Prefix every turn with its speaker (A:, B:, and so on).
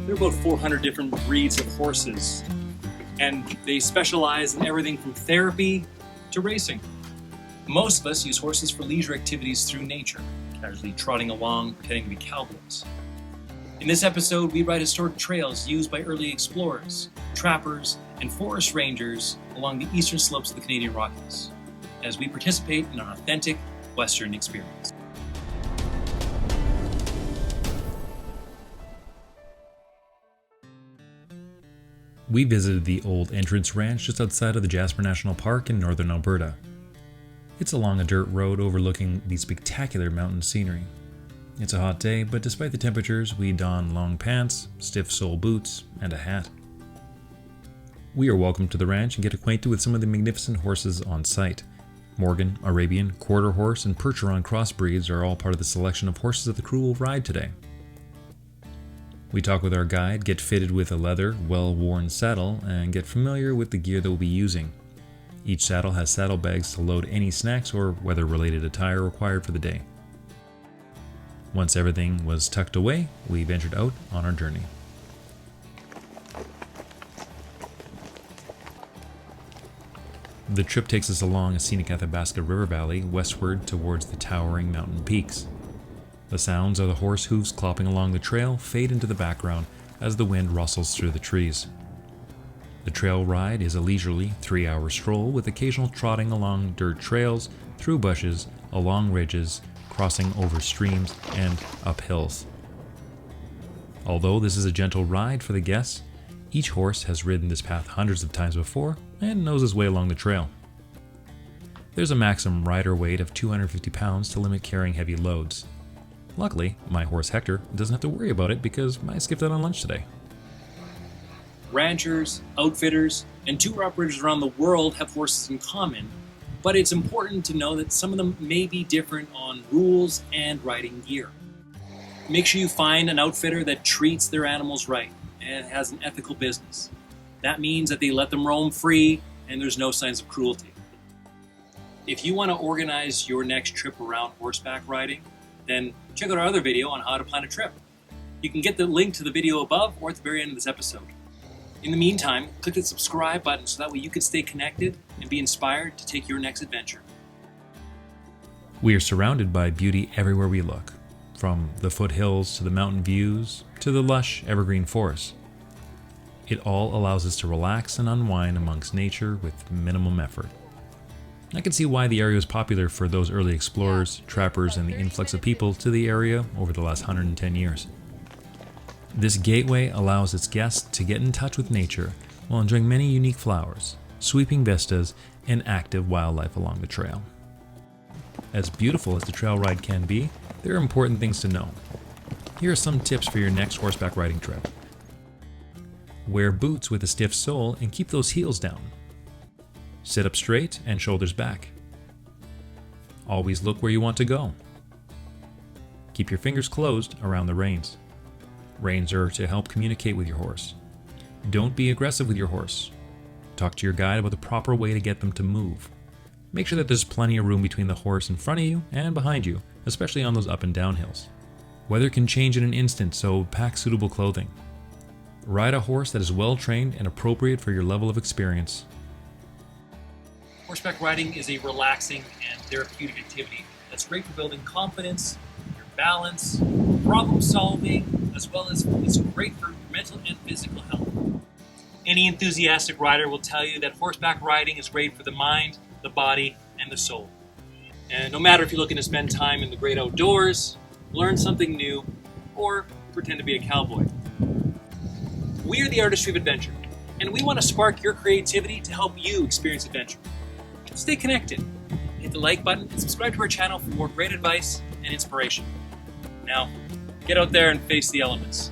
A: There are about 400 different breeds of horses, and they specialize in everything from therapy to racing. Most of us use horses for leisure activities through nature, casually trotting along, pretending to be cowboys. In this episode, we ride historic trails used by early explorers, trappers, and forest rangers along the eastern slopes of the Canadian Rockies, as we participate in an authentic Western experience.
B: We visited the old entrance ranch just outside of the Jasper National Park in northern Alberta. It's along a dirt road overlooking the spectacular mountain scenery. It's a hot day, but despite the temperatures, we don long pants, stiff sole boots, and a hat. We are welcomed to the ranch and get acquainted with some of the magnificent horses on site. Morgan, Arabian, Quarter Horse, and Percheron crossbreeds are all part of the selection of horses that the crew will ride today. We talk with our guide, get fitted with a leather, well-worn saddle, and get familiar with the gear that we'll be using. Each saddle has saddlebags to load any snacks or weather-related attire required for the day. Once everything was tucked away, we ventured out on our journey. The trip takes us along a scenic Athabasca River valley westward towards the towering mountain peaks. The sounds of the horse hooves clopping along the trail fade into the background as the wind rustles through the trees. The trail ride is a leisurely 3-hour stroll with occasional trotting along dirt trails, through bushes, along ridges, crossing over streams, and up hills. Although this is a gentle ride for the guests, each horse has ridden this path hundreds of times before and knows his way along the trail. There's a maximum rider weight of 250 pounds to limit carrying heavy loads. Luckily, my horse Hector doesn't have to worry about it because I skipped out on lunch today.
A: Ranchers, outfitters, and tour operators around the world have horses in common, but it's important to know that some of them may be different on rules and riding gear. Make sure you find an outfitter that treats their animals right and has an ethical business. That means that they let them roam free and there's no signs of cruelty. If you want to organize your next trip around horseback riding, then check out our other video on how to plan a trip. You can get the link to the video above or at the very end of this episode. In the meantime, click the subscribe button so that way you can stay connected and be inspired to take your next adventure.
B: We are surrounded by beauty everywhere we look, from the foothills to the mountain views to the lush evergreen forests. It all allows us to relax and unwind amongst nature with minimum effort. I can see why the area was popular for those early explorers, trappers, and the influx of people to the area over the last 110 years. This gateway allows its guests to get in touch with nature while enjoying many unique flowers, sweeping vistas, and active wildlife along the trail. As beautiful as the trail ride can be, there are important things to know. Here are some tips for your next horseback riding trip. Wear boots with a stiff sole and keep those heels down. Sit up straight and shoulders back. Always look where you want to go. Keep your fingers closed around the reins. Reins are to help communicate with your horse. Don't be aggressive with your horse. Talk to your guide about the proper way to get them to move. Make sure that there's plenty of room between the horse in front of you and behind you, especially on those up and down hills. Weather can change in an instant, so pack suitable clothing. Ride a horse that is well trained and appropriate for your level of experience.
A: Horseback riding is a relaxing and therapeutic activity that's great for building confidence, your balance, problem solving, as well as it's great for mental and physical health. Any enthusiastic rider will tell you that horseback riding is great for the mind, the body, and the soul. And no matter if you're looking to spend time in the great outdoors, learn something new, or pretend to be a cowboy. We are the Artistry of Adventure, and we want to spark your creativity to help you experience adventure. Stay connected. Hit the like button and subscribe to our channel for more great advice and inspiration. Now, get out there and face the elements.